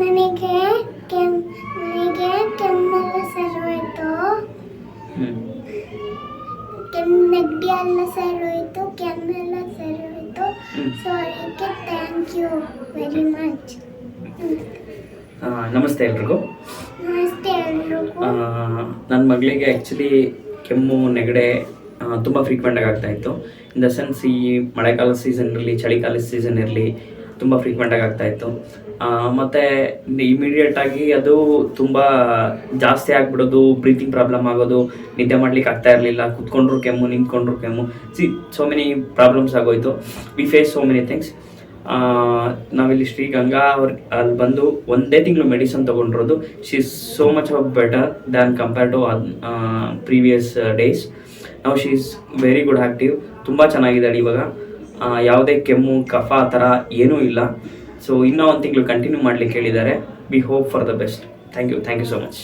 ನನಗೆ ಕೆಮ್ಮೆಲ್ಲ ಸರೋಯ್ತು. ನೆಗಡಿ ಎಲ್ಲ ಸರೋಯ್ತು, ಕೆಮ್ಮೆಲ್ಲ ಸರೋಯ್ತು. ಸೊ ಅದಕ್ಕೆ ಥ್ಯಾಂಕ್ ಯು ವೆರಿ ಮಚ್. ನಮಸ್ತೆ ಎಲ್ರಿಗೂ. ನಮಸ್ತೆ ಎಲ್ರಿಗೂ. ನನ್ನ ಮಗಳಿಗೆ ಆ್ಯಕ್ಚುಲಿ ಕೆಮ್ಮು ನೆಗಡೆ ತುಂಬ ಫ್ರೀಕ್ವೆಂಟಾಗಿ ಆಗ್ತಾಯಿತ್ತು. ಇನ್ ದ ಸೆನ್ಸ್ ಈ ಮಳೆಗಾಲ ಸೀಸನ್ ಇರಲಿ, ಚಳಿಗಾಲ ಸೀಸನ್ ಇರಲಿ, ತುಂಬ ಫ್ರೀಕ್ವೆಂಟಾಗಿ ಆಗ್ತಾಯಿತ್ತು. ಮತ್ತು ಇಮಿಡಿಯೇಟಾಗಿ ಅದು ತುಂಬ ಜಾಸ್ತಿ ಆಗಿಬಿಡೋದು, ಬ್ರೀತಿಂಗ್ ಪ್ರಾಬ್ಲಮ್ ಆಗೋದು, ನಿದ್ದೆ ಮಾಡ್ಲಿಕ್ಕೆ ಆಗ್ತಾ ಇರಲಿಲ್ಲ, ಕುತ್ಕೊಂಡ್ರು ಕೆಮ್ಮು, ನಿಂತ್ಕೊಂಡ್ರು ಕೆಮ್ಮು, ಸೋ ಮೆನಿ ಪ್ರಾಬ್ಲಮ್ಸ್ ಆಗೋಯಿತು. We face so many things. ನಾವಿಲ್ಲಿ ಶ್ರೀಗಂಗಾ ಅಲ್ಲಿ ಬಂದು ಒಂದೇ ತಿಂಗಳು ಮೆಡಿಸನ್ ತೊಗೊಂಡಿರೋದು. She is so much of better than compare to previous days. ನಾವು she is very good active. ತುಂಬ ಚೆನ್ನಾಗಿದ್ದಾಳೆ ಇವಾಗ. ಯಾವುದೇ ಕೆಮ್ಮು, ಕಫ ಆ ಥರ ಏನೂ ಇಲ್ಲ. ಸೊ ಇನ್ನೂ ಒಂದು ತಿಂಗಳು ಕಂಟಿನ್ಯೂ ಮಾಡಲಿಕ್ಕೆ ಹೇಳಿದ್ದಾರೆ. We hope for the best. Thank you so much.